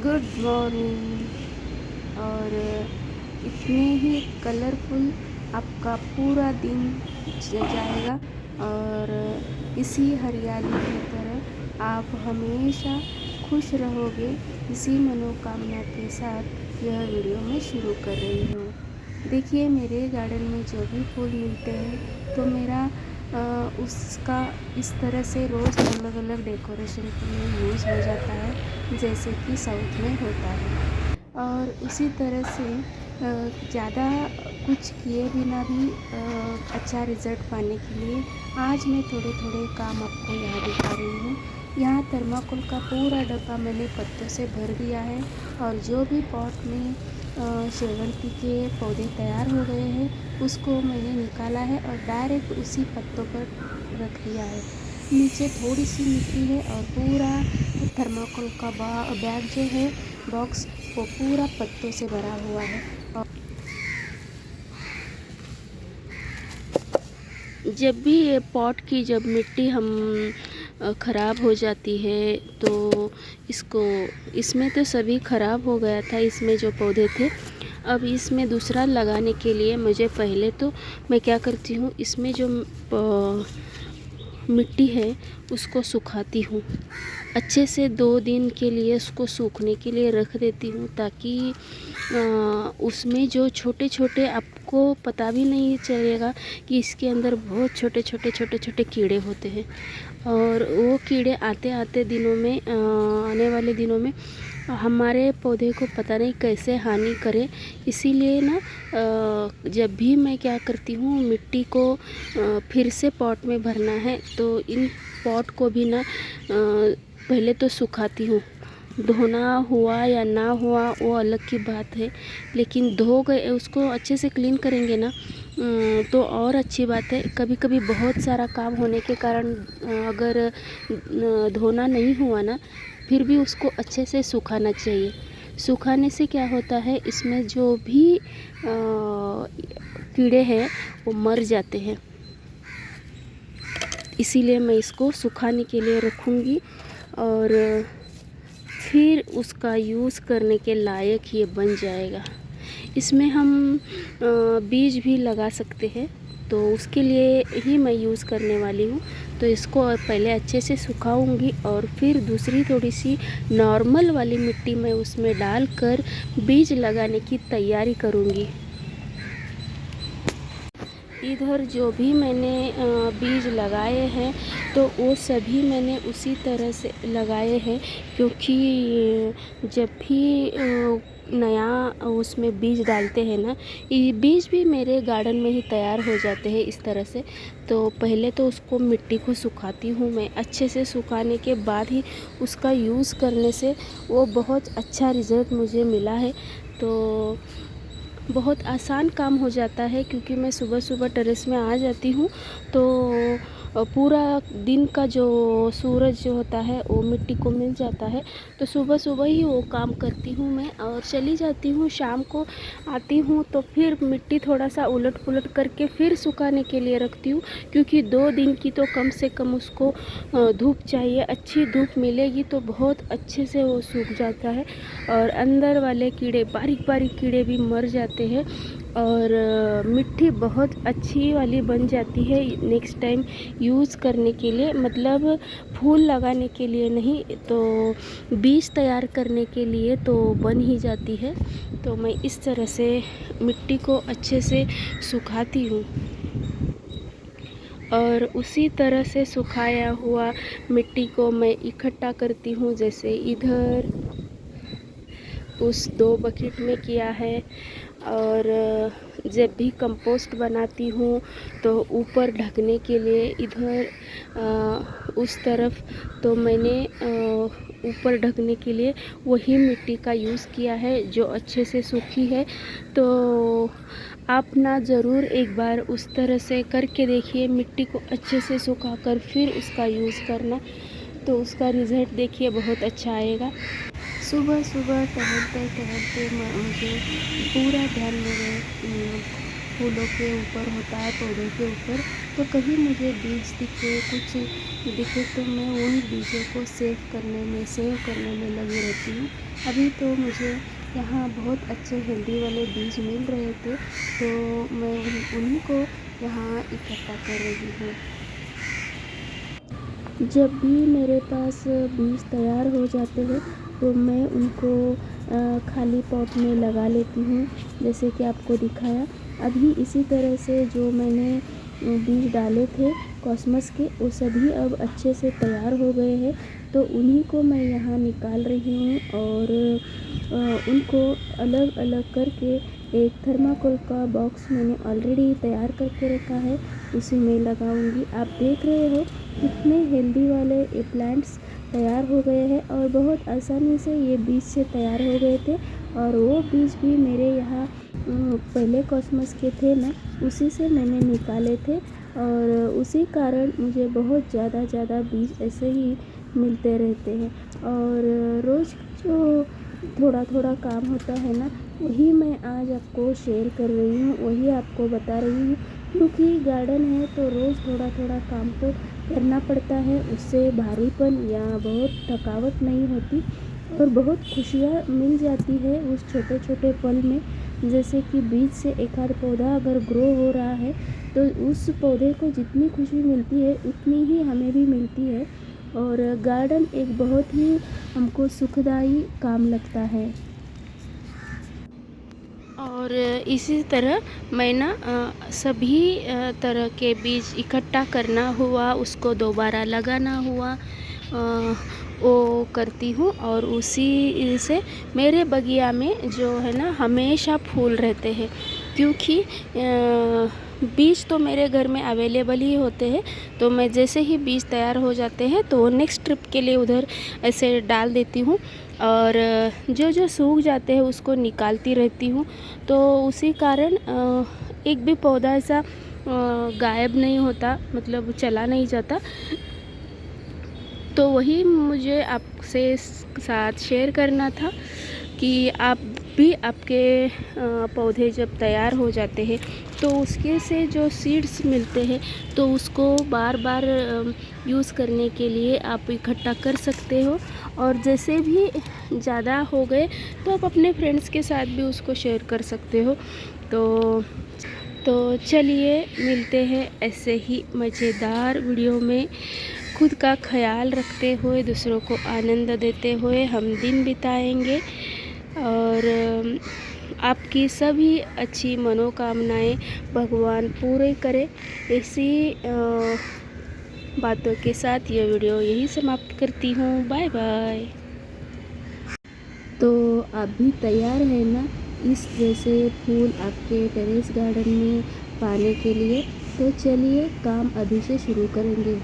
Good morning. और इतने ही colourful आपका पूरा दिन जाएगा और इसी हरियाली की तरह आप हमेशा खुश रहोगे। इसी मनोकामना के साथ यह वीडियो मैं शुरू कर रही हूँ। देखिए, मेरे गार्डन में जो भी फूल मिलते हैं तो मेरा उसका इस तरह से रोज़ अलग अलग डेकोरेशन के लिए यूज़ हो जाता है, जैसे कि साउथ में होता है। और उसी तरह से ज़्यादा कुछ किए बिना भी अच्छा रिज़ल्ट पाने के लिए आज मैं थोड़े थोड़े काम आपको यहाँ दिखा रही हूँ। यहाँ थर्माकोल का पूरा डब्बा मैंने पत्तों से भर दिया है और जो भी पॉट में शेवंती के पौधे तैयार हो गए हैं उसको मैंने निकाला है और डायरेक्ट उसी पत्तों पर रख दिया है। नीचे थोड़ी सी मिट्टी है और पूरा थर्माकोल का बैग जो है बॉक्स वो पूरा पत्तों से भरा हुआ है। और जब भी ये पॉट की जब मिट्टी हम ख़राब हो जाती है तो इसमें तो सभी ख़राब हो गया था, इसमें जो पौधे थे। अब इसमें दूसरा लगाने के लिए मुझे पहले तो मैं क्या करती हूँ, इसमें जो मिट्टी है उसको सुखाती हूँ अच्छे से। 2 दिन के लिए उसको सूखने के लिए रख देती हूँ ताकि उसमें जो छोटे छोटे, आपको पता भी नहीं चलेगा कि इसके अंदर बहुत छोटे छोटे कीड़े होते हैं। और वो कीड़े आने वाले दिनों में हमारे पौधे को पता नहीं कैसे हानि करे। इसीलिए ना जब भी मैं क्या करती हूँ, मिट्टी को फिर से पॉट में भरना है तो इन पॉट को भी ना पहले तो सुखाती हूँ। धोना हुआ या ना हुआ वो अलग की बात है, लेकिन धो गए उसको अच्छे से क्लीन करेंगे ना तो और अच्छी बात है। कभी कभी बहुत सारा काम होने के कारण अगर धोना नहीं हुआ ना, फिर भी उसको अच्छे से सुखाना चाहिए। सुखाने से क्या होता है, इसमें जो भी कीड़े हैं वो मर जाते हैं। इसीलिए मैं इसको सुखाने के लिए रखूँगी और फिर उसका यूज़ करने के लायक ये बन जाएगा। इसमें हम बीज भी लगा सकते हैं, तो उसके लिए ही मैं यूज़ करने वाली हूँ। तो इसको पहले अच्छे से सुखाऊंगी और फिर दूसरी थोड़ी सी नॉर्मल वाली मिट्टी में उसमें डालकर बीज लगाने की तैयारी करूँगी। इधर जो भी मैंने बीज लगाए हैं तो वो सभी मैंने उसी तरह से लगाए हैं, क्योंकि जब भी नया उसमें बीज डालते हैं ना, ये बीज भी मेरे गार्डन में ही तैयार हो जाते हैं इस तरह से। तो पहले तो उसको मिट्टी को सुखाती हूँ मैं अच्छे से। सुखाने के बाद ही उसका यूज़ करने से वो बहुत अच्छा रिज़ल्ट मुझे मिला है। तो बहुत आसान काम हो जाता है, क्योंकि मैं सुबह सुबह टेरेस में आ जाती हूँ तो पूरा दिन का जो सूरज जो होता है वो मिट्टी को मिल जाता है। तो सुबह सुबह ही वो काम करती हूँ मैं और चली जाती हूँ। शाम को आती हूँ तो फिर मिट्टी थोड़ा सा उलट पुलट करके फिर सुखाने के लिए रखती हूँ, क्योंकि 2 दिन की तो कम से कम उसको धूप चाहिए। अच्छी धूप मिलेगी तो बहुत अच्छे से वो सूख जाता है और अंदर वाले कीड़े, बारीक बारीक कीड़े भी मर जाते हैं और मिट्टी बहुत अच्छी वाली बन जाती है नेक्स्ट टाइम यूज़ करने के लिए। मतलब फूल लगाने के लिए नहीं, तो बीज तैयार करने के लिए तो बन ही जाती है। तो मैं इस तरह से मिट्टी को अच्छे से सुखाती हूँ और उसी तरह से सुखाया हुआ मिट्टी को मैं इकट्ठा करती हूँ। जैसे इधर उस 2 बकेट में किया है। और जब भी कंपोस्ट बनाती हूँ तो ऊपर ढकने के लिए इधर उस तरफ तो मैंने ऊपर ढकने के लिए वही मिट्टी का यूज़ किया है जो अच्छे से सूखी है। तो आप ना ज़रूर एक बार उस तरह से करके देखिए, मिट्टी को अच्छे से सुखाकर फिर उसका यूज़ करना, तो उसका रिज़ल्ट देखिए बहुत अच्छा आएगा। सुबह सुबह टहलते टहलते मुझे पूरा ध्यान मेरे फूलों के ऊपर होता है, पौधों के ऊपर। तो कहीं मुझे बीज दिखे, कुछ दिखे तो मैं उन बीजों को सेव करने में लगी रहती हूँ। अभी तो मुझे यहाँ बहुत अच्छे हेल्दी वाले बीज मिल रहे थे, तो मैं उन्हीं को यहाँ इकट्ठा कर रही हूँ। जब भी मेरे पास बीज तैयार हो जाते हैं तो मैं उनको खाली पॉट में लगा लेती हूँ, जैसे कि आपको दिखाया। अभी इसी तरह से जो मैंने बीज डाले थे कॉस्मस के, वो सभी अब अच्छे से तैयार हो गए हैं। तो उन्हीं को मैं यहाँ निकाल रही हूँ और उनको अलग अलग करके एक थर्माकोल का बॉक्स मैंने ऑलरेडी तैयार करके रखा है, उसी में लगाऊंगी। आप देख रहे हो कितने हेल्दी वाले ये प्लांट्स तैयार हो गए हैं और बहुत आसानी से ये बीज से तैयार हो गए थे। और वो बीज भी मेरे यहाँ पहले कॉस्मस के थे ना, उसी से मैंने निकाले थे और उसी कारण मुझे बहुत ज़्यादा बीज ऐसे ही मिलते रहते हैं। और रोज़ जो थोड़ा थोड़ा काम होता है ना, वही मैं आज आपको शेयर कर रही हूँ, वही आपको बता रही हूँ। क्योंकि गार्डन है तो रोज़ थोड़ा थोड़ा काम तो करना पड़ता है, उससे भारीपन या बहुत थकावट नहीं होती और बहुत खुशियाँ मिल जाती है उस छोटे छोटे पल में। जैसे कि बीज से एक आध पौधा अगर ग्रो हो रहा है तो उस पौधे को जितनी खुशी मिलती है उतनी ही हमें भी मिलती है। और गार्डन एक बहुत ही हमको सुखदाई काम लगता है। और इसी तरह मैं ना सभी तरह के बीज इकट्ठा करना हुआ, उसको दोबारा लगाना हुआ, वो करती हूँ। और उसी से मेरे बगिया में जो है ना हमेशा फूल रहते हैं, क्योंकि बीज तो मेरे घर में अवेलेबल ही होते हैं। तो मैं जैसे ही बीज तैयार हो जाते हैं तो नेक्स्ट ट्रिप के लिए उधर ऐसे डाल देती हूँ और जो जो सूख जाते हैं उसको निकालती रहती हूँ। तो उसी कारण एक भी पौधा ऐसा गायब नहीं होता, मतलब चला नहीं जाता। तो वही मुझे आपसे साथ शेयर करना था कि आप भी आपके पौधे जब तैयार हो जाते हैं तो उसके से जो सीड्स मिलते हैं तो उसको बार बार यूज़ करने के लिए आप इकट्ठा कर सकते हो। और जैसे भी ज़्यादा हो गए तो आप अपने फ्रेंड्स के साथ भी उसको शेयर कर सकते हो। तो चलिए मिलते हैं ऐसे ही मज़ेदार वीडियो में। खुद का ख्याल रखते हुए, दूसरों को आनंद देते हुए हम दिन बिताएंगे और आपकी सभी अच्छी मनोकामनाएं भगवान पूरे करे। ऐसी बातों के साथ ये वीडियो यही समाप्त करती हूँ। Bye bye. तो आप भी तैयार है ना इस जैसे फूल आपके टेरेस गार्डन में पाने के लिए? तो चलिए काम अभी से शुरू करेंगे।